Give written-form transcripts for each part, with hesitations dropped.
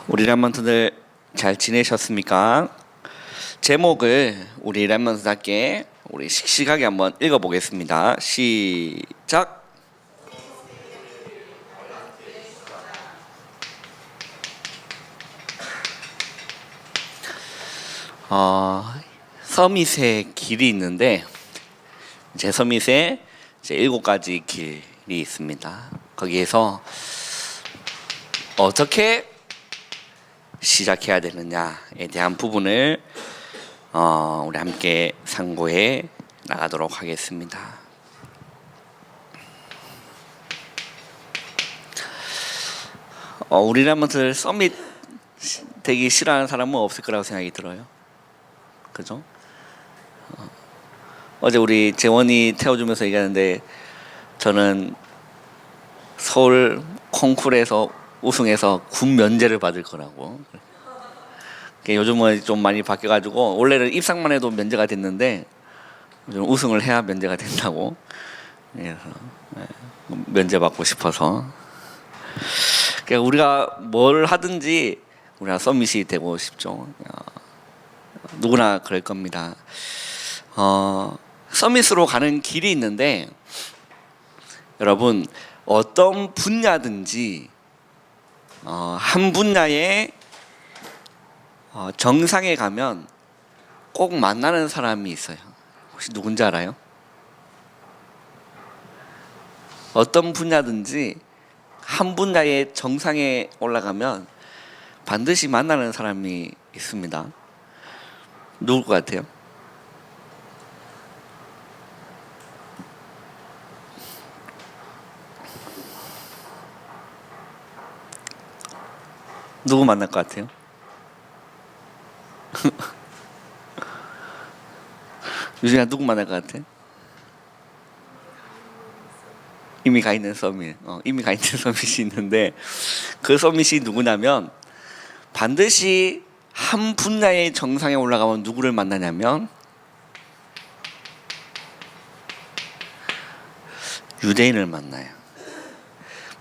우리 랩런트들 잘 지내셨습니까? 제목을 우리 랩런트답게 우리 씩씩하게 한번 읽어보겠습니다. 시작! 서밋의 길이 있는데 제 서밋에 이제 7가지 길이 있습니다. 거기에서 어떻게 시작해야 되느냐에 대한 부분을 우리 함께 상고해 나가도록 하겠습니다. 우리 랩런트들 서밋 되기 싫어하는 사람은 없을 거라고 생각이 들어요. 그죠? 어제 우리 재원이 태워주면서 얘기하는데 저는 서울 콩쿨에서 우승해서 군 면제를 받을 거라고. 요즘은 좀 많이 바뀌어가지고 원래는 입상만 해도 면제가 됐는데 요즘 우승을 해야 면제가 된다고. 그래서 면제 받고 싶어서. 그러니까 우리가 뭘 하든지 우리가 서밋이 되고 싶죠. 누구나 그럴 겁니다. 서밋으로 가는 길이 있는데 여러분 어떤 분야든지 한 분야의 정상에 가면 꼭 만나는 사람이 있어요. 혹시 누군지 알아요? 어떤 분야든지 한 분야의 정상에 올라가면 반드시 만나는 사람이 있습니다. 누굴 것 같아요? 누구 만날 것 같아요? 유진아 누구 만날 것 같아? 이미 가 있는 서밋, 이미 가 있는 서밋이 있는데 그 서밋이 누구냐면 반드시 한 분야의 정상에 올라가면 누구를 만나냐면 유대인을 만나요.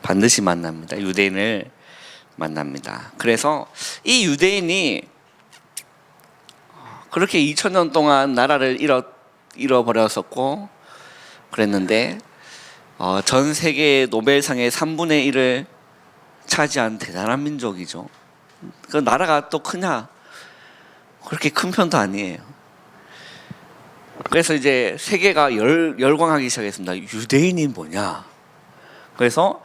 반드시 만납니다. 유대인을 만납니다. 그래서 이 유대인이 그렇게 2000년 동안 나라를 잃어버렸었고 그랬는데 전 세계 노벨상의 3분의 1을 차지한 대단한 민족이죠. 그 나라가 또 크냐? 그렇게 큰 편도 아니에요. 그래서 이제 세계가 열광하기 시작했습니다. 유대인이 뭐냐? 그래서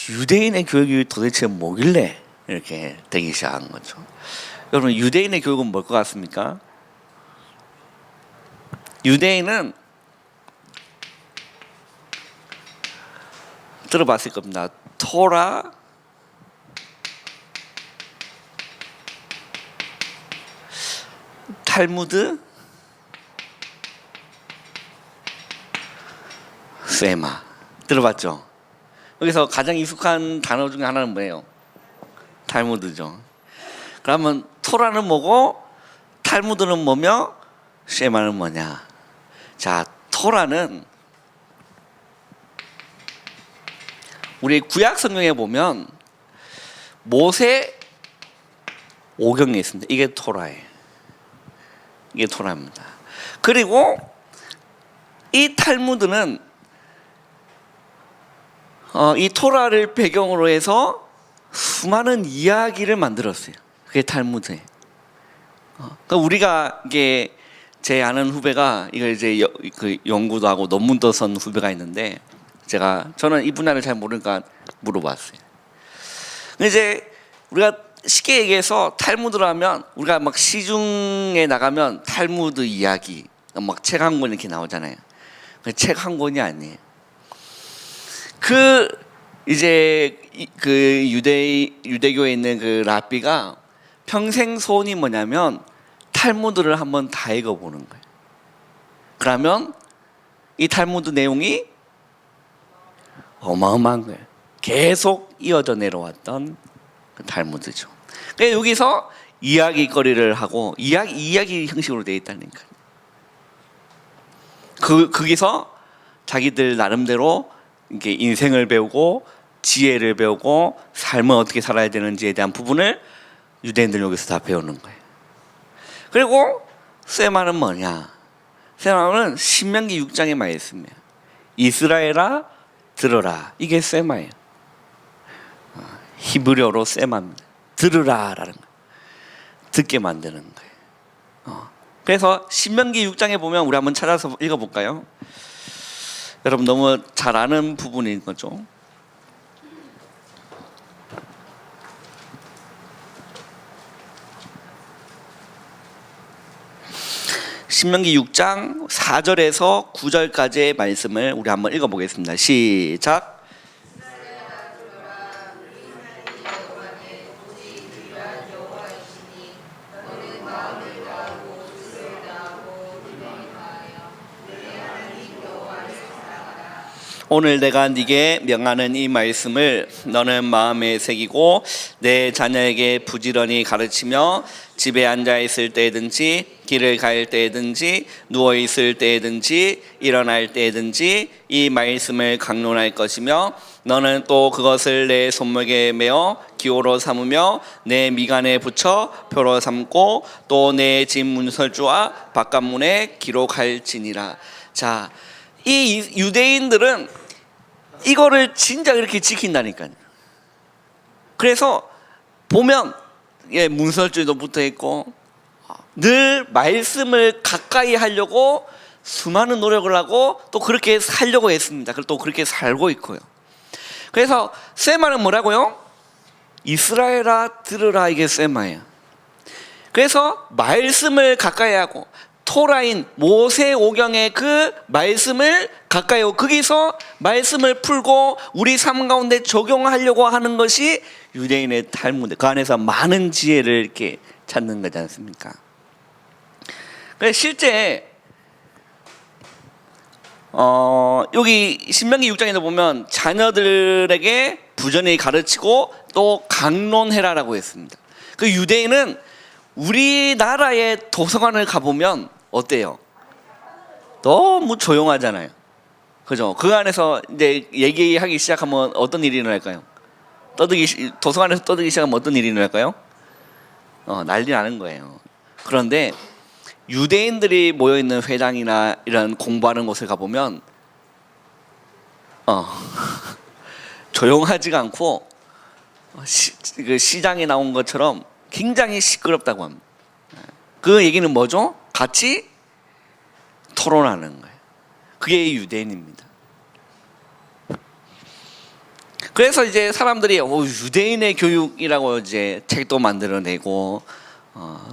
유대인의 교육이 도대체 뭐길래 이렇게 되기 시작한 거죠. 여러분 유대인의 교육은 뭘 것 같습니까? 유대인은 들어봤을 겁니다. 토라, 탈무드, 세마. 들어봤죠? 여기서 가장 익숙한 단어 중에 하나는 뭐예요? 탈무드죠. 그러면 토라는 뭐고 탈무드는 뭐며 세마는 뭐냐? 자, 토라는 우리 구약 성경에 보면 모세 오경에 있습니다. 이게 토라예요. 이게 토라입니다. 그리고 이 탈무드는 이 토라를 배경으로 해서 수많은 이야기를 만들었어요. 그게 탈무드예요. 그러니까 우리가 이게 제 아는 후배가 이걸 이제 그 연구도 하고 논문도 쓴 후배가 있는데 저는 이 분야를 잘 모르니까 물어봤어요. 이제 우리가 쉽게 얘기해서 탈무드라면 우리가 막 시중에 나가면 탈무드 이야기 막 책 한 권 이렇게 나오잖아요. 책 한 권이 아니에요. 이제 그 유대교에 있는 그 랍비가 평생 소원이 뭐냐면 탈무드를 한번 다 읽어보는 거예요. 그러면 이 탈무드 내용이 어마어마한 거예요. 계속 이어져 내려왔던 그 탈무드죠. 그러니까 여기서 이야기거리를 하고 이야기 형식으로 되어 있다니까요. 거기서 자기들 나름대로 이렇게 인생을 배우고 지혜를 배우고 삶을 어떻게 살아야 되는지에 대한 부분을 유대인들 여기서 다 배우는 거예요. 그리고 세마는 뭐냐? 세마는 신명기 6장의 말씀이에요. 이스라엘아 들어라. 이게 세마예요. 히브리어로 세마입니다. 들으라라는 거예요. 듣게 만드는 거예요. 그래서 신명기 6장에 보면 우리 한번 찾아서 읽어볼까요? 여러분 너무 잘 아는 부분인 거죠. 신명기 6장 4절에서 9절까지의 말씀을 우리 한번 읽어보겠습니다. 시작. 오늘 내가 네게 명하는 이 말씀을 너는 마음에 새기고 내 자녀에게 부지런히 가르치며 집에 앉아 있을 때든지 길을 갈 때든지 누워 있을 때든지 일어날 때든지 이 말씀을 강론할 것이며 너는 또 그것을 내 손목에 메어 기호로 삼으며 내 미간에 붙여 표로 삼고 또 내 집 문설주와 바깥문에 기록할지니라. 자, 이 유대인들은 이거를 진짜 이렇게 지킨다니까요. 그래서 보면 문설주도 붙어 있고 늘 말씀을 가까이 하려고 수많은 노력을 하고 또 그렇게 살려고 했습니다. 그리고 또 그렇게 살고 있고요. 그래서 세마는 뭐라고요? 이스라엘아 들으라. 이게 세마예요. 그래서 말씀을 가까이 하고 토라인 모세오경의 그 말씀을 가까이 하고 거기서 말씀을 풀고 우리 삶 가운데 적용하려고 하는 것이 유대인의 탈무드. 그 안에서 많은 지혜를 이렇게 찾는 거지 않습니까? 그래서 실제 여기 신명기 6장에도 보면 자녀들에게 부전히 가르치고 또 강론해라라고 했습니다. 그 유대인은 우리나라의 도서관을 가보면 어때요? 너무 조용하잖아요. 그죠? 그 안에서 이제 얘기하기 시작하면 어떤 일이 일어날까요? 도서관에서 떠들기 시작하면 어떤 일이 일어날까요? 난리 나는 거예요. 그런데 유대인들이 모여있는 회당이나 이런 공부하는 곳을 가보면 조용하지가 않고 그 시장에 나온 것처럼 굉장히 시끄럽다고 합니다. 그 얘기는 뭐죠? 같이 토론하는 거예요. 그게 유대인입니다. 그래서 이제 사람들이 유대인의 교육이라고 이제 책도 만들어내고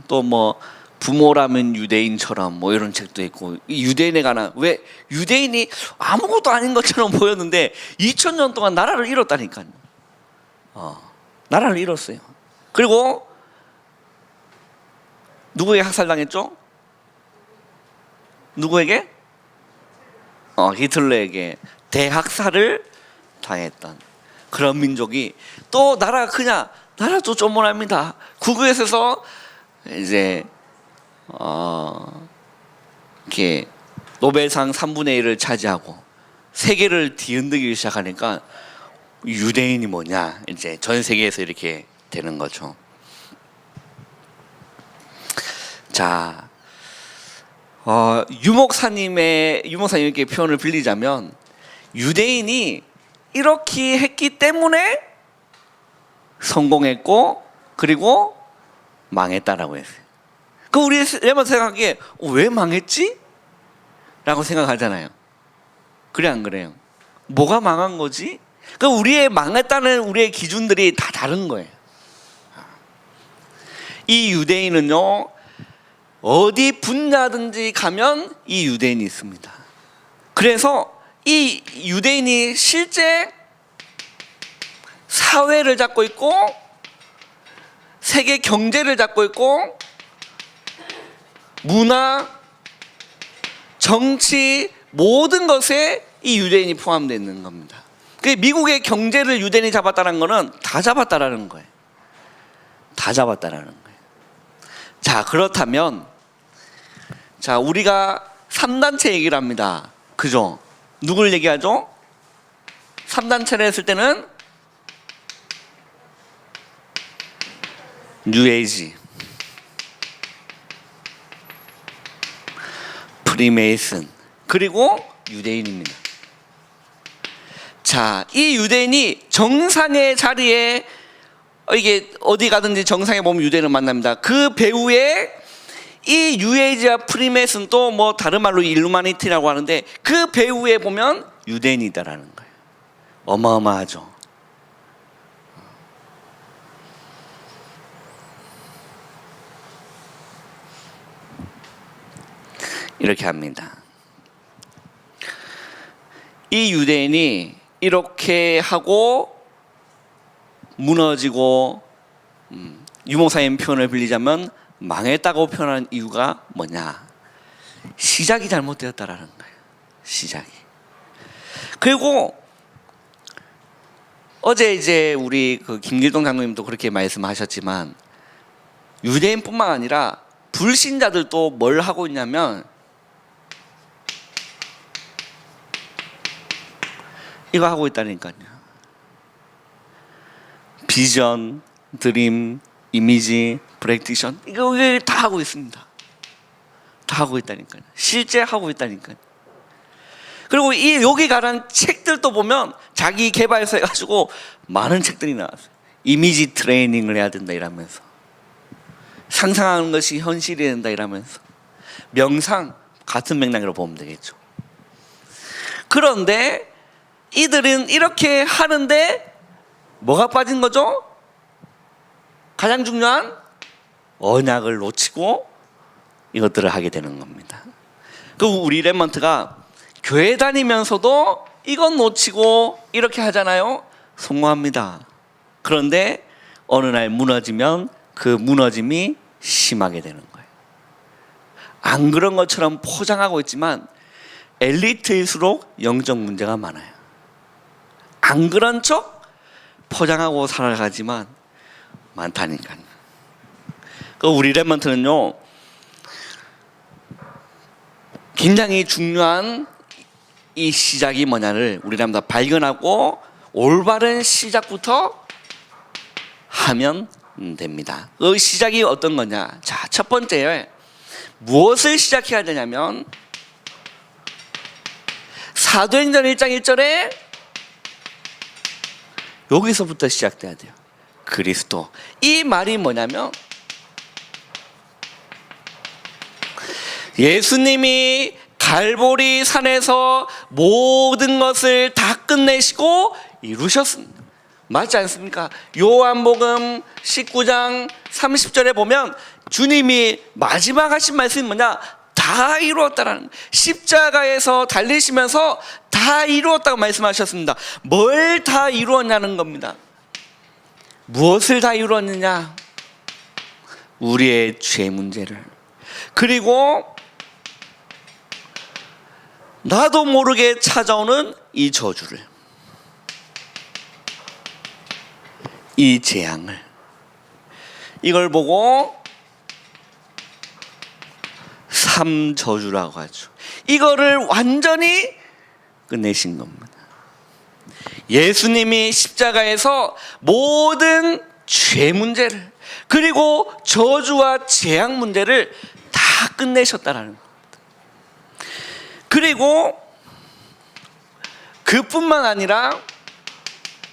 또 뭐 부모라면 유대인처럼 뭐 이런 책도 있고 유대인에 관한 왜 유대인이 아무것도 아닌 것처럼 보였는데 2000년 동안 나라를 잃었다니까요. 나라를 잃었어요. 그리고 누구에게 학살당했죠? 누구에게? 히틀러에게 대학살을 당했던 그런 민족이 또 나라가 크냐? 나라도 쪼문합니다. 국외에서 이제 이렇게 노벨상 3분의 1을 차지하고 세계를 뒤흔들기 시작하니까 유대인이 뭐냐? 이제 전 세계에서 이렇게 되는 거죠. 자, 유목사님께 표현을 빌리자면 유대인이 이렇게 했기 때문에 성공했고 그리고 망했다라고 했어요. 그 우리 예만 생각하기에 왜 망했지? 라고 생각하잖아요. 그래 안 그래요? 뭐가 망한 거지? 그 우리의 망했다는 우리의 기준들이 다 다른 거예요. 이 유대인은요 어디 분야든지 가면 이 유대인이 있습니다. 그래서 이 유대인이 실제 사회를 잡고 있고 세계 경제를 잡고 있고 문화, 정치 모든 것에 이 유대인이 포함되어 있는 겁니다. 그 미국의 경제를 유대인이 잡았다는 거는 다 잡았다라는 거예요. 다 잡았다라는 거예요. 자, 그렇다면 자, 우리가 3단체 얘기를 합니다. 그죠? 누굴 얘기하죠? 3단체를 했을 때는 뉴에이지, 프리메이슨, 그리고 유대인입니다. 자, 이 유대인이 정상의 자리에, 이게 어디 가든지 정상에 보면 유대인을 만납니다. 그 배후에 이 뉴에이지와 프리메이슨도 뭐 다른 말로 일루미나티라고 하는데, 그 배후에 보면 유대인이다라는 거예요. 어마어마하죠. 이렇게 합니다. 이 유대인이 이렇게 하고 무너지고, 유목사님 표현을 빌리자면 망했다고 표현한 이유가 뭐냐? 시작이 잘못되었다라는 거예요. 시작이. 그리고 어제 이제 우리 그 김길동 장로님도 그렇게 말씀하셨지만, 유대인뿐만 아니라 불신자들도 뭘 하고 있냐면 이거 하고 있다니까요. 비전, 드림, 이미지, 프랙티션, 이거 다 하고 있습니다. 다 하고 있다니까요. 실제 하고 있다니까요. 그리고 이 여기 관한 책들도 보면 자기 개발서 해가지고 많은 책들이 나왔어요. 이미지 트레이닝을 해야 된다 이러면서, 상상하는 것이 현실이 된다 이러면서, 명상 같은 맥락으로 보면 되겠죠. 그런데 이들은 이렇게 하는데 뭐가 빠진 거죠? 가장 중요한 언약을 놓치고 이것들을 하게 되는 겁니다. 그 우리 랩먼트가 교회 다니면서도 이건 놓치고 이렇게 하잖아요. 성공합니다. 그런데 어느 날 무너지면 그 무너짐이 심하게 되는 거예요. 안 그런 것처럼 포장하고 있지만 엘리트일수록 영적 문제가 많아요. 안 그런 척 포장하고 살아가지만 많다니까요. 그 우리 랩먼트는요, 굉장히 중요한 이 시작이 뭐냐를 우리 랩먼트가 발견하고 올바른 시작부터 하면 됩니다. 그 시작이 어떤 거냐? 자, 첫 번째, 무엇을 시작해야 되냐면 사도행전 1장 1절에 여기서부터 시작돼야 돼요. 그리스도. 이 말이 뭐냐면 예수님이 갈보리 산에서 모든 것을 다 끝내시고 이루셨습니다. 맞지 않습니까? 요한복음 19장 30절에 보면 주님이 마지막 하신 말씀이 뭐냐? 다 이루었다라는, 십자가에서 달리시면서 다 이루었다고 말씀하셨습니다. 뭘 다 이루었냐는 겁니다. 무엇을 다 이루었느냐? 우리의 죄 문제를, 그리고 나도 모르게 찾아오는 이 저주를, 이 재앙을, 이걸 보고 삼저주라고 하죠. 이거를 완전히 끝내신 겁니다. 예수님이 십자가에서 모든 죄 문제를, 그리고 저주와 재앙 문제를 다 끝내셨다라는 겁니다. 그리고 그뿐만 아니라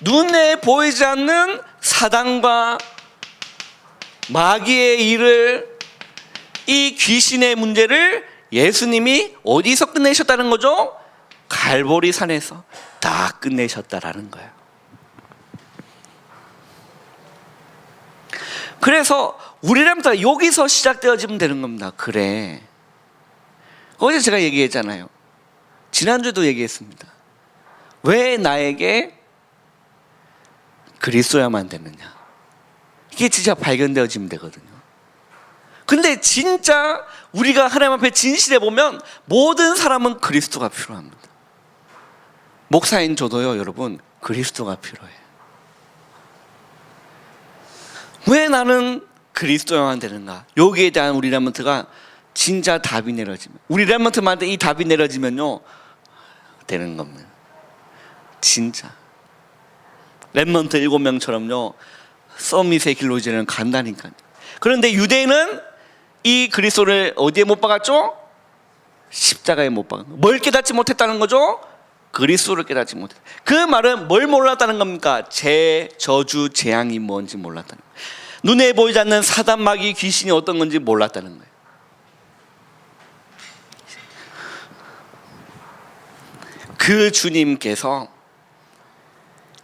눈에 보이지 않는 사단과 마귀의 일을, 이 귀신의 문제를 예수님이 어디서 끝내셨다는 거죠? 갈보리 산에서 다 끝내셨다라는 거예요. 그래서 우리라면 여기서 시작되어지면 되는 겁니다. 그래, 어제 제가 얘기했잖아요. 지난주에도 얘기했습니다. 왜 나에게 그리스도야만 되느냐? 이게 진짜 발견되어지면 되거든요. 근데 진짜 우리가 하나님 앞에 진실해 보면 모든 사람은 그리스도가 필요합니다. 목사인 저도요, 여러분, 그리스도가 필요해요. 왜 나는 그리스도야만 되는가? 여기에 대한 우리 랩먼트가 진짜 답이 내려지면, 우리 랩먼트한테 이 답이 내려지면요, 되는 겁니다. 진짜 랩먼트 7명처럼요 서밋의 길로 이제는 간다니까요. 그런데 유대인은 이 그리스도를 어디에 못 박았죠? 십자가에 못 박은 거예요. 뭘 깨닫지 못했다는 거죠? 그리스도를 깨닫지 못했다. 그 말은 뭘 몰랐다는 겁니까? 저주, 재앙이 뭔지 몰랐다는 거예요. 눈에 보이지 않는 사단, 마귀, 귀신이 어떤 건지 몰랐다는 거예요. 그 주님께서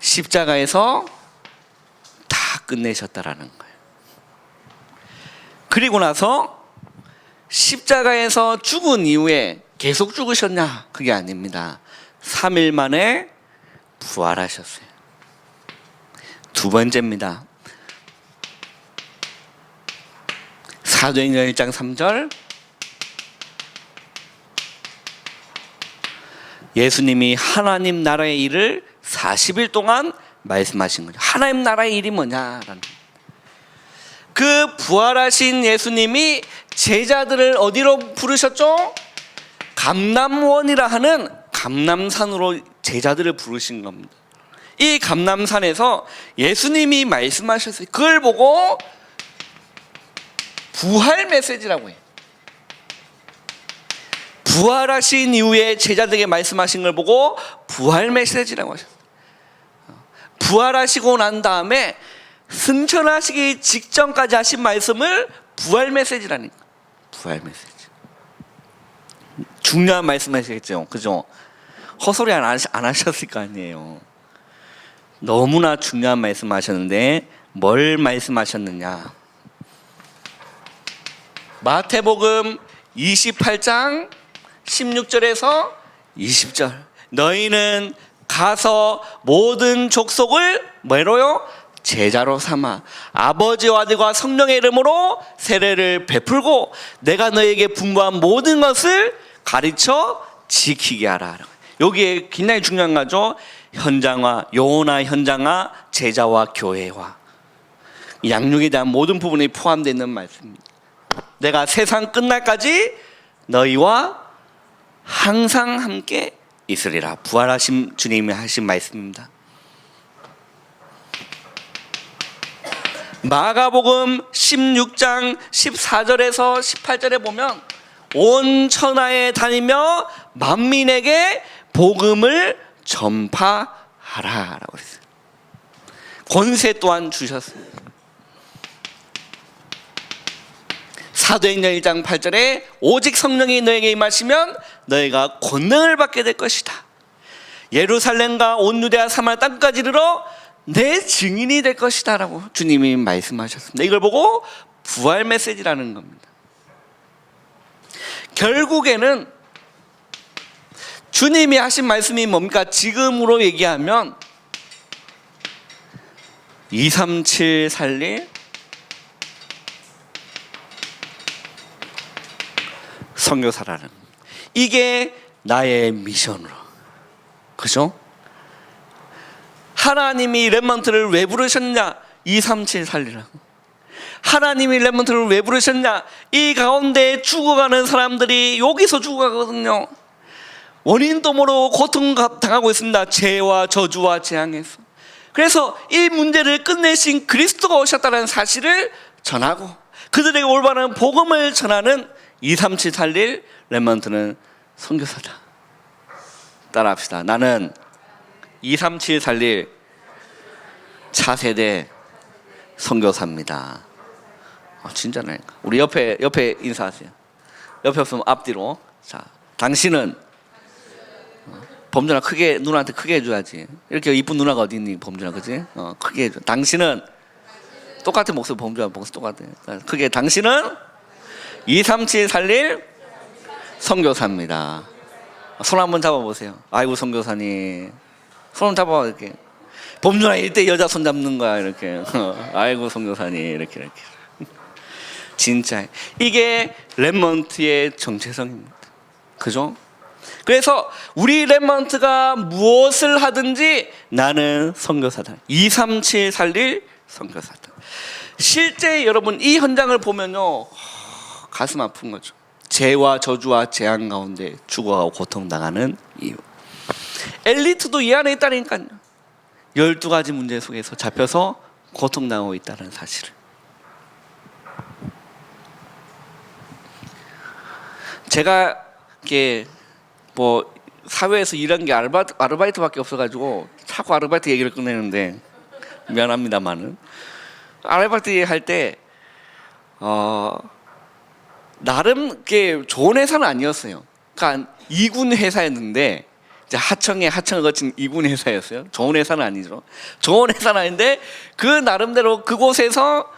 십자가에서 다 끝내셨다라는 거예요. 그리고 나서 십자가에서 죽은 이후에 계속 죽으셨냐? 그게 아닙니다. 3일 만에 부활하셨어요. 두 번째입니다. 사도행전 1장 3절, 예수님이 하나님 나라의 일을 40일 동안 말씀하신 거죠. 하나님 나라의 일이 뭐냐라는. 그 부활하신 예수님이 제자들을 어디로 부르셨죠? 감람원이라 하는 감람산으로 제자들을 부르신 겁니다. 이 감람산에서 예수님이 말씀하셨어요. 그걸 보고 부활 메시지라고 해요. 부활하신 이후에 제자들에게 말씀하신 걸 보고 부활 메시지라고 하셨어요. 부활하시고 난 다음에 승천하시기 직전까지 하신 말씀을 부활 메시지라니까. 부활 메시지. 중요한 말씀하시겠죠, 그죠? 헛소리 안 하셨을 거 아니에요. 너무나 중요한 말씀하셨는데 뭘 말씀하셨느냐? 마태복음 28장 16절에서 20절. 너희는 가서 모든 족속을 뭐로요? 제자로 삼아 아버지와 아들과 성령의 이름으로 세례를 베풀고 내가 너희에게 분부한 모든 것을 가르쳐 지키게 하라. 여기에 굉장히 중요한 거죠. 현장화, 요나 현장화, 제자와 교회와 양육에 대한 모든 부분이 포함되어 있는 말씀입니다. 내가 세상 끝날까지 너희와 항상 함께 있으리라. 부활하신 주님이 하신 말씀입니다. 마가복음 16장 14절에서 18절에 보면 온 천하에 다니며 만민에게 복음을 전파하라라고 했어요. 권세 또한 주셨어요. 사도행전 1장 8절에 오직 성령이 너에게 임하시면 너희가 권능을 받게 될 것이다. 예루살렘과 온 유대와 사마리아 땅까지 이르러 내 증인이 될 것이다 라고 주님이 말씀하셨습니다. 이걸 보고 부활 메시지라는 겁니다. 결국에는 주님이 하신 말씀이 뭡니까? 지금으로 얘기하면 237 살릴 선교사라는, 이게 나의 미션으로, 그죠? 하나님이 렘넌트를 왜 부르셨냐? 237 살리라고. 하나님이 렘넌트를 왜 부르셨냐? 이 가운데 죽어가는 사람들이 여기서 죽어가거든요. 원인도 모르고 고통당하고 있습니다. 죄와 저주와 재앙에서. 그래서 이 문제를 끝내신 그리스도가 오셨다는 사실을 전하고 그들에게 올바른 복음을 전하는 237 살릴 렘넌트는 선교사다. 따라합시다. 나는 237 살릴 차세대 선교사입니다. 진짜네. 우리 옆에 인사하세요. 옆에 없으면 앞뒤로. 자, 당신은 범준아 크게, 누나한테 크게 해줘야지. 이렇게 이쁜 누나가 어디 있니, 범준아, 그지? 크게 해줘. 당신은 똑같은 목소리, 범준아 목소리 똑같아. 크게. 당신은 237 살릴 선교사입니다. 손 한번 잡아보세요. 아이고 선교사님. 손 잡아 이렇게. 범준아 이때 여자 손 잡는 거야 이렇게. 아이고 선교사님 이렇게. 진짜 이게 렘넌트의 정체성입니다. 그죠? 그래서 우리 렘넌트가 무엇을 하든지 나는 선교사다. 237 살릴 선교사다. 실제 여러분 이 현장을 보면요 가슴 아픈 거죠. 죄와 저주와 재앙 가운데 죽어가고 고통당하는 이유. 엘리트도 이 안에 있다니까요. 12가지 문제 속에서 잡혀서 고통당하고 있다는 사실을. 제가 이게 뭐 사회에서 일한 게 아르바이트밖에 없어가지고 자꾸 아르바이트 얘기를 꺼내는데 미안합니다만은, 아르바이트 할 때 나름 게 좋은 회사는 아니었어요. 그러니까 2군 회사였는데, 이제 하청을 거친 2군 회사였어요. 좋은 회사는 아니죠. 좋은 회사는 아닌데 그 나름대로 그곳에서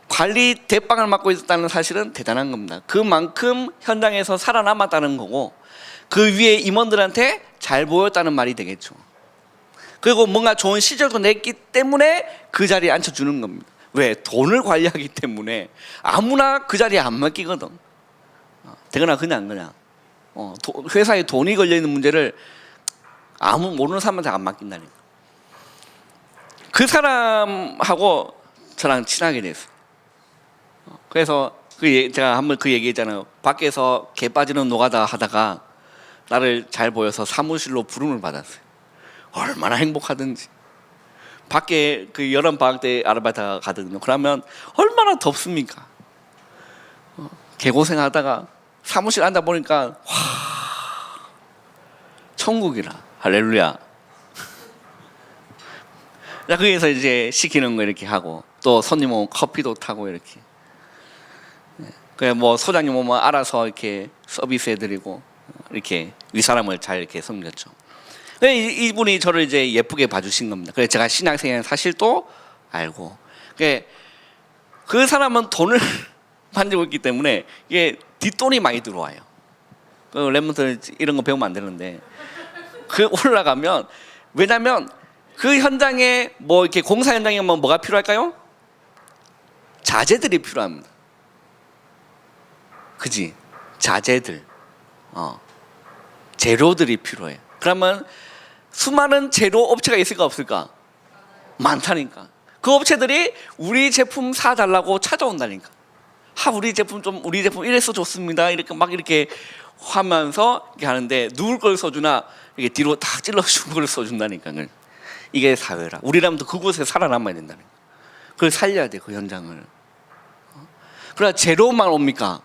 관리 대빵을 맡고 있었다는 사실은 대단한 겁니다. 그만큼 현장에서 살아남았다는 거고, 그 위에 임원들한테 잘 보였다는 말이 되겠죠. 그리고 뭔가 좋은 시절도 냈기 때문에 그 자리에 앉혀주는 겁니다. 왜? 돈을 관리하기 때문에 아무나 그 자리에 안 맡기거든. 되거나 그냥 회사에 돈이 걸려있는 문제를 아무 모르는 사람한테 안 맡긴다니까. 그 사람하고 저랑 친하게 됐어요. 그래서 제가 한번 그 얘기했잖아요. 밖에서 개 빠지는 노가다 하다가 나를 잘 보여서 사무실로 부름을 받았어요. 얼마나 행복하든지. 밖에 그 여름 방학 때 아르바이트 가거든요. 그러면 얼마나 덥습니까? 개고생하다가 사무실 앉아 보니까 와, 천국이라. 할렐루야. 거기서 이제 시키는 거 이렇게 하고, 또 손님 오면 커피도 타고 이렇게. 그래 뭐 소장님 오면 알아서 이렇게 서비스해드리고 이렇게 윗사람을 잘 이렇게 섬겼죠. 이분이 저를 이제 예쁘게 봐주신 겁니다. 그래서 제가 신학생이라는 사실도 알고, 그 사람은 돈을 만들고 있기 때문에 이게 뒷돈이 많이 들어와요. 그 랩몬트 이런 거 배우면 안 되는데, 그 올라가면, 왜냐면 그 현장에 뭐 이렇게 공사 현장에 뭐가 필요할까요? 자재들이 필요합니다. 그지? 자재들, 재료들이 필요해. 그러면 수많은 재료 업체가 있을까 없을까? 많다니까. 그 업체들이 우리 제품 사달라고 찾아온다니까. 우리 제품 이래서 좋습니다. 이렇게 막 이렇게 하면서 이렇게 하는데, 누굴 걸 써주나 이렇게 뒤로 딱 찔러주고 걸 써준다니까. 이게 사회라. 우리라면 또 그곳에 살아남아야 된다니까. 그걸 살려야 돼, 그 현장을. 그러나 재료만 옵니까?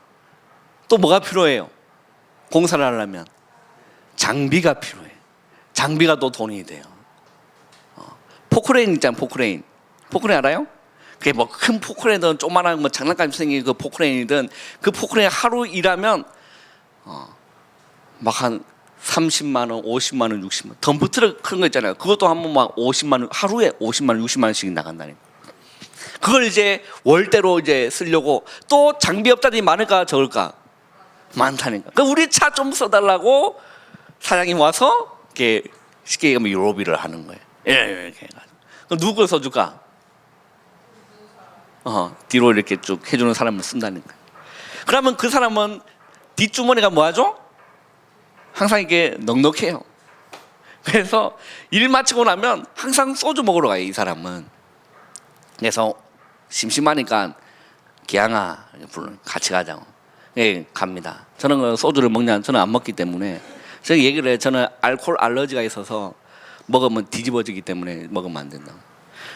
또 뭐가 필요해요? 공사를 하려면 장비가 필요해. 장비가 또 돈이 돼요. 포크레인 있잖아요. 포크레인 알아요? 그게 뭐 큰 포크레인이든 조그만한 뭐 장난감 생긴 그 포크레인이든, 그 포크레인 하루 일하면 막 한 30만 원, 50만 원, 60만 원. 덤프트럭 큰 거 있잖아요. 그것도 한 번 막 50만 원, 하루에 50만 원, 60만 원씩 나간다니까. 그걸 이제 월대로 이제 쓰려고, 또 장비업자들이 많을까 적을까? 많다니까. 그 우리 차 좀 써달라고 사장님 와서 이렇게 쉽게 얘기하면 유로비를 하는 거예요. 이렇게 해가지고. 그럼 누구 걸 써줄까? 뒤로 이렇게 쭉 해주는 사람을 쓴다니까. 그러면 그 사람은 뒷주머니가 뭐하죠? 항상 이게 넉넉해요. 그래서 일 마치고 나면 항상 소주 먹으러 가요, 이 사람은. 그래서 심심하니까 기양아 같이 가자고. 예, 갑니다. 저는 그 소주를 먹냐? 저는 안 먹기 때문에. 제가 얘기를 해요. 저는 알코올 알러지가 있어서 먹으면 뒤집어지기 때문에 먹으면 안 된다고.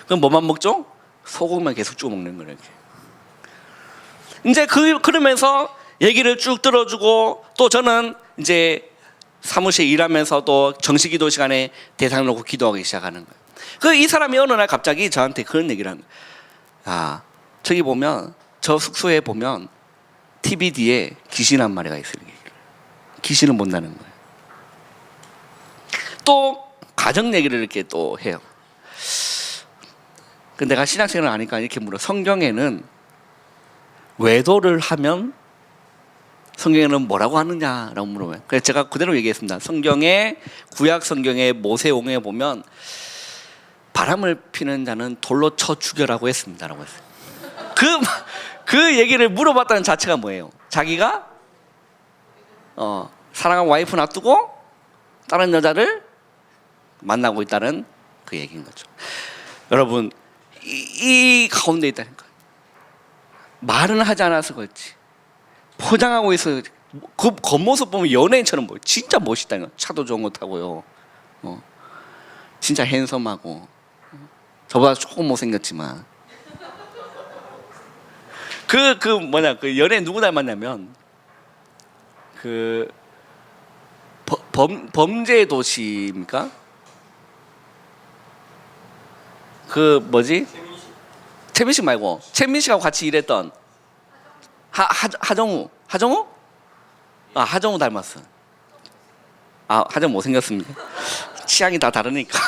그럼 뭐만 먹죠? 소고기만 계속 쭉 먹는 거예요. 이렇게. 이제 그러면서 얘기를 쭉 들어주고, 또 저는 이제 사무실 일하면서 또 정식기도 시간에 대상을 놓고 기도하기 시작하는 거예요. 이 사람이 어느 날 갑자기 저한테 그런 얘기를 하는 거예요. 저기 보면, 저 숙소에 보면 TV 뒤에 귀신 한 마리가 있어요. 귀신을 본다는 거예요. 또 가정 얘기를 이렇게 또 해요. 근데 내가 신학생을 아니까 이렇게 물어. 성경에는 외도를 하면 성경에는 뭐라고 하느냐라고 물어봐요. 그래서 제가 그대로 얘기했습니다. 구약 성경의 모세오경에 보면 바람을 피는 자는 돌로 쳐 죽여라고 했습니다라고 했어요. 그 얘기를 물어봤다는 자체가 뭐예요? 자기가 사랑한 와이프 놔두고 다른 여자를 만나고 있다는 그 얘기인 거죠. 여러분, 이 가운데 있다는 거예요. 말은 하지 않아서 그렇지, 포장하고 있어. 그 겉모습 보면 연예인처럼 보여. 진짜 멋있다는 거예요. 차도 좋은 거 타고요. 진짜 핸섬하고 저보다 조금 못생겼지만 그 연애 누구 닮았냐면 범죄 도시입니까? 최민식 말고 최민식하고 같이 일했던 하정우. 하정우 닮았어. 하정우 못생겼습니다. 취향이 다 다르니까.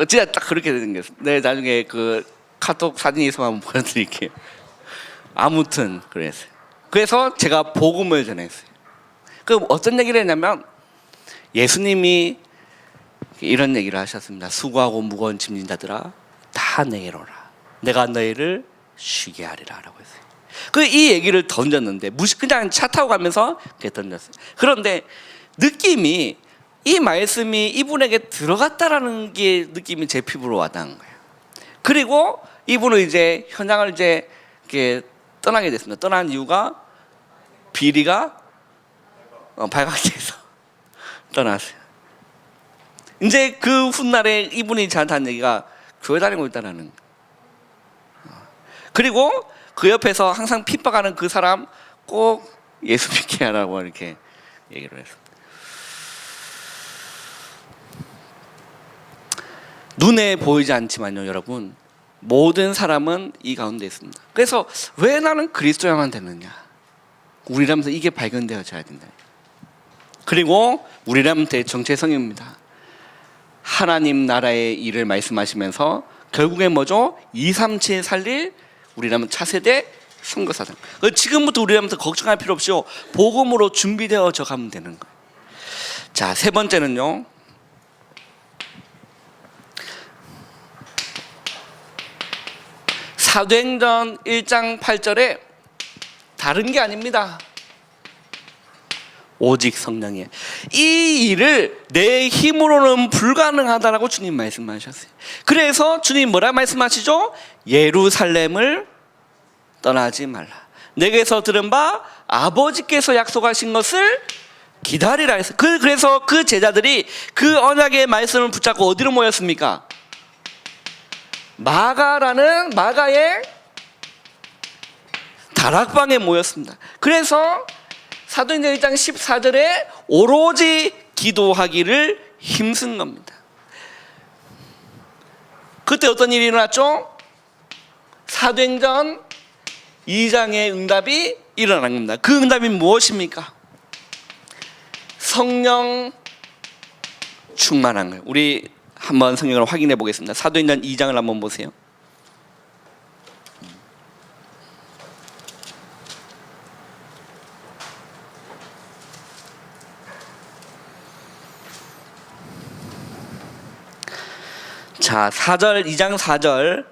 진짜 딱 그렇게 생겼어. 네, 나중에 그 카톡 사진이 있으면 한번 보여드릴게요. 아무튼 그랬어요. 그래서 제가 복음을 전했어요. 어떤 얘기를 했냐면 예수님이 이런 얘기를 하셨습니다. 수고하고 무거운 짐진 자들아 다 내게로 오라. 내가 너희를 쉬게 하리라 라고 했어요. 이 얘기를 던졌는데 그냥 차 타고 가면서 그렇게 던졌어요. 그런데 느낌이 이 말씀이 이분에게 들어갔다라는 게 느낌이 제 피부로 와닿은 거예요. 그리고 이분은 이제 현장을 이제 이렇게 떠나게 됐습니다. 떠난 이유가 비리가 발각이 돼서 떠났어요. 이제 그 훗날에 이분이 저한테 한 얘기가 교회 다니고 있다라는 거예요. 그리고 그 옆에서 항상 핍박하는 그 사람 꼭 예수 믿게 하라고 이렇게 얘기를 했습니다. 눈에 보이지 않지만요, 여러분, 모든 사람은 이 가운데 있습니다. 그래서 왜 나는 그리스도야만 되느냐? 우리라면서 이게 발견되어져야 된다. 그리고 우리라면 정체성입니다. 하나님 나라의 일을 말씀하시면서 결국엔 뭐죠? 237 살릴 우리라면 차세대 선교사들. 지금부터 우리라면서 걱정할 필요 없이요, 복음으로 준비되어져 가면 되는 거예요. 자, 세 번째는요, 사도행전 1장 8절에 다른 게 아닙니다. 오직 성령이에요. 이 일을 내 힘으로는 불가능하다라고 주님 말씀하셨어요. 그래서 주님 뭐라 말씀하시죠? 예루살렘을 떠나지 말라. 내게서 들은 바 아버지께서 약속하신 것을 기다리라 했어요. 그래서 그 제자들이 그 언약의 말씀을 붙잡고 어디로 모였습니까? 마가의 다락방에 모였습니다. 그래서 사도행전 1장 14절에 오로지 기도하기를 힘쓴 겁니다. 그때 어떤 일이 일어났죠? 사도행전 2장의 응답이 일어난 겁니다. 그 응답이 무엇입니까? 성령 충만한 거예요. 우리 한번 성경을 확인해 보겠습니다. 사도행전 2장을 한번 보세요. 자, 2장 4절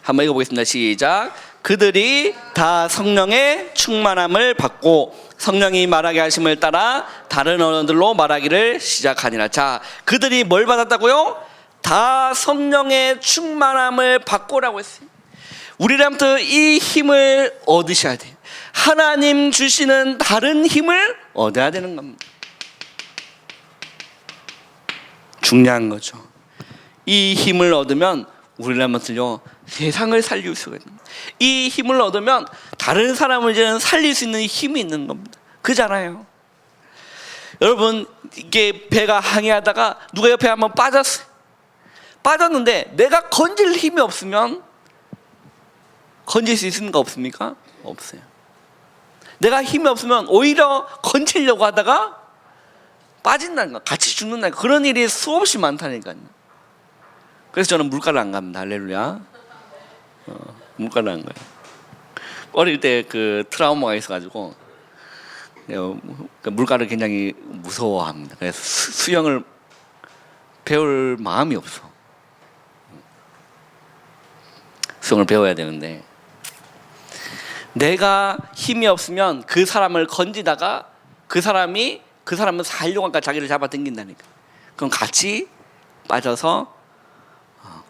한번 읽어보겠습니다. 시작. 그들이 다 성령의 충만함을 받고 성령이 말하게 하심을 따라 다른 언어들로 말하기를 시작하니라. 자, 그들이 뭘 받았다고요? 다 성령의 충만함을 받고라고 했어요. 우리라부터 이 힘을 얻으셔야 돼요. 하나님 주시는 다른 힘을 얻어야 되는 겁니다. 중요한 거죠. 이 힘을 얻으면 우리라면서요, 세상을 살릴 수가 있는 겁니다. 이 힘을 얻으면 다른 사람을 이제는 살릴 수 있는 힘이 있는 겁니다. 그잖아요. 여러분, 이게 배가 항해하다가 누가 옆에 한번 빠졌어요. 빠졌는데 내가 건질 힘이 없으면 건질 수 있습니까? 없습니까? 없어요. 내가 힘이 없으면 오히려 건지려고 하다가 빠진다는 거, 같이 죽는다는 거, 그런 일이 수없이 많다니까요. 그래서 저는 물가를 안 갑니다. 할렐루야. 물가를 안 가요. 어릴 때 그 트라우마가 있어가지고 물가를 굉장히 무서워합니다. 그래서 수영을 배울 마음이 없어. 수영을 배워야 되는데 내가 힘이 없으면 그 사람을 건지다가 그 사람은 살려고 하니까 자기를 잡아당긴다니까. 그럼 같이 빠져서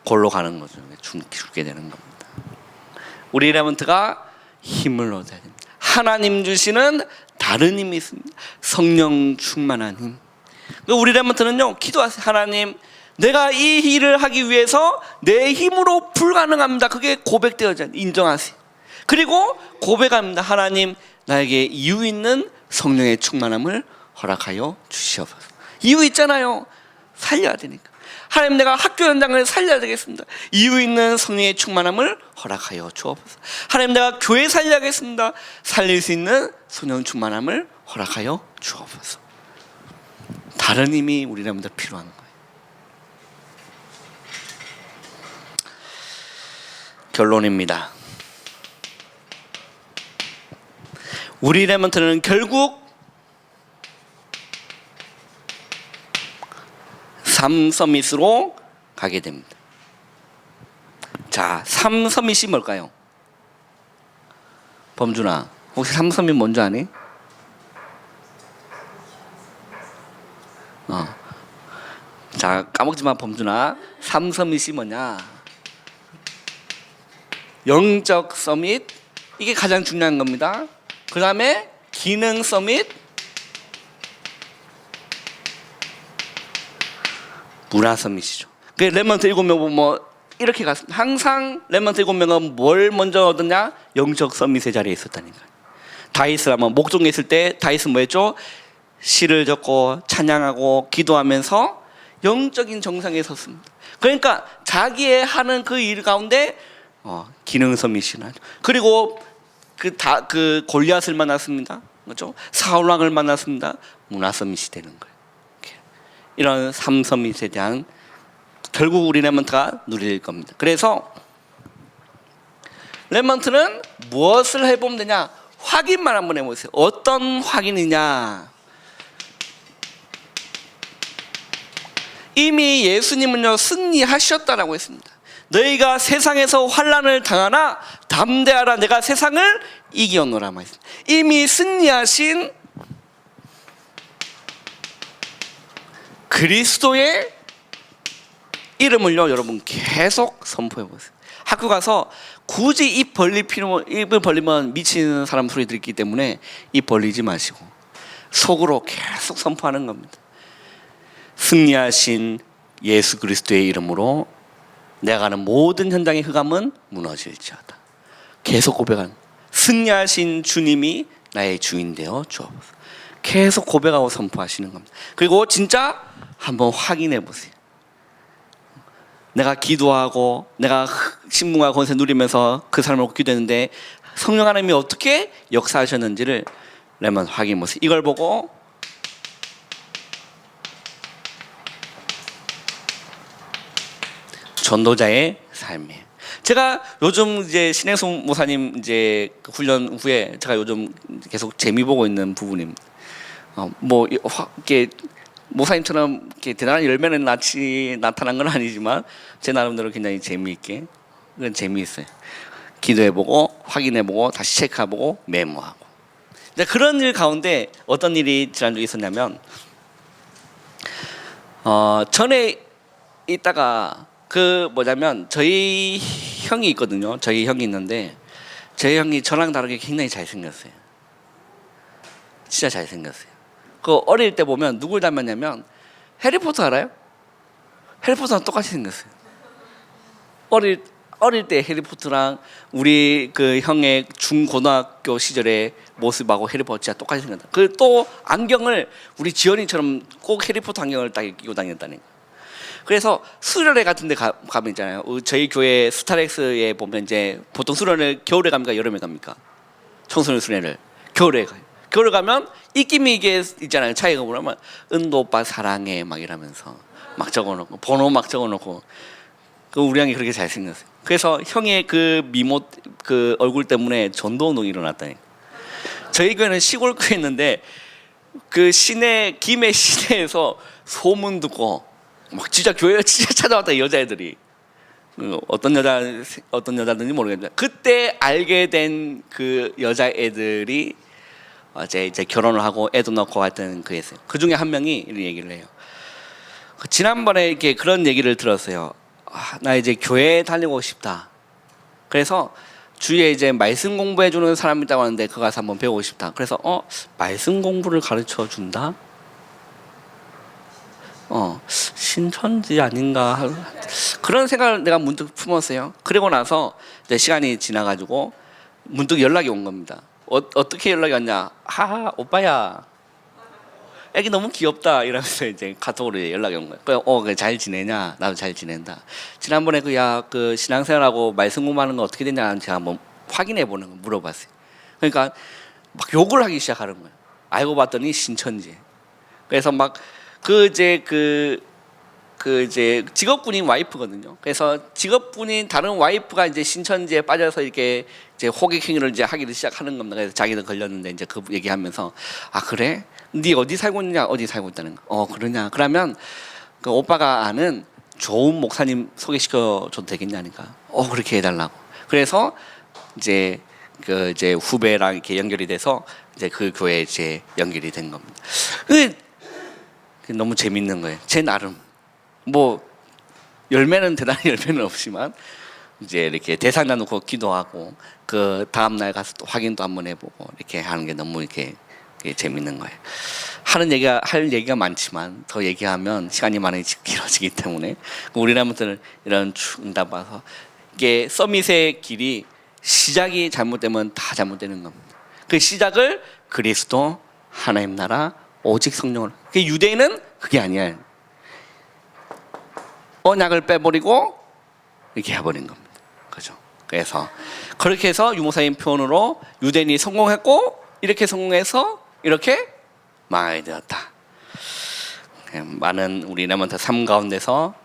골로 가는 거죠. 죽게 되는 겁니다. 우리 레몬트가 힘을 얻어야 됩니다. 하나님 주시는 다른 힘이 있습니다. 성령 충만한 힘. 우리 렘넌트는요, 기도하세요. 하나님, 내가 이 일을 하기 위해서 내 힘으로 불가능합니다. 그게 고백되어져 인정하세요. 그리고 고백합니다. 하나님, 나에게 이유 있는 성령의 충만함을 허락하여 주시옵소서. 이유 있잖아요. 살려야 되니까. 하나님, 내가 학교 현장을 살려야 되겠습니다. 이유 있는 성령의 충만함을 허락하여 주옵소서. 하나님, 내가 교회 살려야겠습니다. 살릴 수 있는 성령 충만함을 허락하여 주옵소서. 다른 힘이 우리라면 더 필요한 거예요. 결론입니다. 우리 렘넌트는 결국 3서밋으로 가게 됩니다. 자, 3서밋이 뭘까요? 범준아, 혹시 3서밋 뭔지 아니? 자, 까먹지 마 범준아. 3서밋이 뭐냐? 영적 서밋, 이게 가장 중요한 겁니다. 그 다음에 기능 서밋, 문화 서밋이죠. 그 렘넌트 7명 보면 이렇게 갔습니다. 항상 렘넌트 7명은 뭘 먼저 얻었냐? 영적 서밋의 자리에 있었다니까. 다윗은 목동에 있을 때 다윗은 뭐 했죠? 시를 적고 찬양하고 기도하면서 영적인 정상에 섰습니다. 그러니까 자기의 하는 그 일 가운데 기능 서밋이 나죠. 그리고 그 골리앗을 만났습니다. 그렇죠? 사울 왕을 만났습니다. 문화 서밋이 되는 거예요. 이런 3서밋에 대한 결국 우리 렘넌트가 누릴 겁니다. 그래서 렘넌트는 무엇을 해보면 되냐? 확인만 한번 해보세요. 어떤 확인이냐? 이미 예수님은요, 승리하셨다라고 했습니다. 너희가 세상에서 환난을 당하나 담대하라, 내가 세상을 이겨노라 말했습니다. 이미 승리하신 그리스도의 이름을요, 여러분 계속 선포해 보세요. 학교 가서 굳이 입을 벌리면 미치는 사람 소리 듣기 때문에 입 벌리지 마시고 속으로 계속 선포하는 겁니다. 승리하신 예수 그리스도의 이름으로 내가 가는 모든 현장의 흑암은 무너질지어다. 계속 고백하는, 승리하신 주님이 나의 주인 되어 주옵소서. 계속 고백하고 선포하시는 겁니다. 그리고 진짜 한번 확인해 보세요. 내가 기도하고 내가 신분과 권세 누리면서 그 사람을 기도했는데 성령 하나님이 어떻게 역사하셨는지를 한번 확인해 보세요. 이걸 보고 전도자의 삶이에요. 제가 요즘 이제 신혜성 모사님 이제 훈련 후에 제가 요즘 계속 재미 보고 있는 부분입니다. 뭐 이렇게 모사님처럼 이렇게 대단한 열매는 나타난 건 아니지만 제 나름대로 굉장히 재미있게, 그건 재미있어요. 기도해보고 확인해보고 다시 체크해보고 메모하고. 근데 그런 일 가운데 어떤 일이 지난주에 있었냐면 전에 있다가 저희 형이 있거든요. 저희 형이 있는데 저희 형이 저랑 다르게 굉장히 잘생겼어요. 진짜 잘생겼어요. 그 어릴 때 보면 누굴 닮았냐면 해리포터 알아요? 해리포터랑 똑같이 생겼어요. 어릴 때 해리포터랑 우리 그 형의 중고등학교 시절의 모습하고 해리포터 진짜 똑같이 생겼다. 그 또 안경을 우리 지연이처럼 꼭 해리포터 안경을 딱 끼고 다녔다니까. 그래서 수련회 같은 데 가면 있잖아요. 저희 교회 스타렉스에 보면 이제 보통 수련회 겨울에 갑니까? 여름에 갑니까? 청소년 수련회를 겨울에 가요. 겨울에 가면 입김이 이게 있잖아요. 차이가 뭐냐면 은도 오빠 사랑해 막 이러면서 막 적어놓고 번호 막 적어놓고. 그 우리 형이 그렇게 잘생겼어요. 그래서 형의 그 미모 그 얼굴 때문에 전도운동이 일어났다니. 저희 교회는 시골 교회였는데 그 시내 김해 시내에서 소문 듣고 막 진짜 교회에 진짜 찾아왔다 여자애들이. 어떤 여자든지 모르겠는데 그때 알게 된 그 여자애들이 이제 결혼을 하고 애도 낳고 하여튼 그랬어요. 그 중에 한 명이 이런 얘기를 해요. 지난번에 이렇게 그런 얘기를 들었어요. 나 이제 교회 다니고 싶다. 그래서 주위에 이제 말씀 공부해 주는 사람이 있다고 하는데 그거 가서 한번 배우고 싶다. 그래서 말씀 공부를 가르쳐 준다? 신천지 아닌가 그런 생각을 내가 문득 품었어요. 그리고 나서 이제 시간이 지나가지고 문득 연락이 온 겁니다. 어떻게 연락이 왔냐? 오빠야, 애기 너무 귀엽다 이러면서 이제 카톡으로 연락이 온 거예요. 그래, 잘 지내냐? 나도 잘 지낸다. 지난번에 그 신앙생활하고 말씀 공부하는 거 어떻게 되냐? 제가 한번 확인해 보는 거 물어봤어요. 그러니까 막 욕을 하기 시작하는 거예요. 알고 봤더니 신천지. 그래서 막 이제 직업군인 와이프거든요. 그래서 직업군인 다른 와이프가 이제 신천지에 빠져서 이렇게 이제 호객 행위를 이제 하기를 시작하는 겁니다. 그래서 자기도 걸렸는데 이제 그 얘기하면서 그래? 네 어디 살고 있냐? 어디 살고 있다는 거. 그러냐? 그러면 그 오빠가 아는 좋은 목사님 소개시켜 줘도 되겠냐니까. 그렇게 해달라고. 그래서 이제 이제 후배랑 이렇게 연결이 돼서 이제 그 교회에 이제 연결이 된 겁니다. 너무 재밌는 거예요. 제 나름 뭐 열매는 대단히 열매는 없지만 이제 이렇게 대상 나누고 기도하고 그 다음 날 가서 또 확인도 한번 해보고 이렇게 하는 게 너무 이렇게 재밌는 거예요. 할 얘기가 많지만 더 얘기하면 시간이 많이 길어지기 때문에 우리나라부터는 이런 응답 와서 이게 서밋의 길이 시작이 잘못되면 다 잘못되는 겁니다. 그 시작을 그리스도 하나님 나라 오직 성령으로. 유대인은 그게 아니야. 언약을 빼버리고 이렇게 해버린 겁니다. 그죠? 그래서 그렇게 해서 유목사님 표현으로 유대인이 성공했고 이렇게 성공해서 이렇게 망하게 되었다. 많은 우리 레몬트 삶 가운데서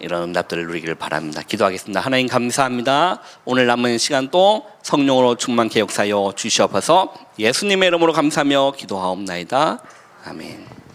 이런 응답들을 누리기를 바랍니다. 기도하겠습니다. 하나님 감사합니다. 오늘 남은 시간도 성령으로 충만케 역사하여 주시옵소서. 예수님의 이름으로 감사하며 기도하옵나이다. 아멘.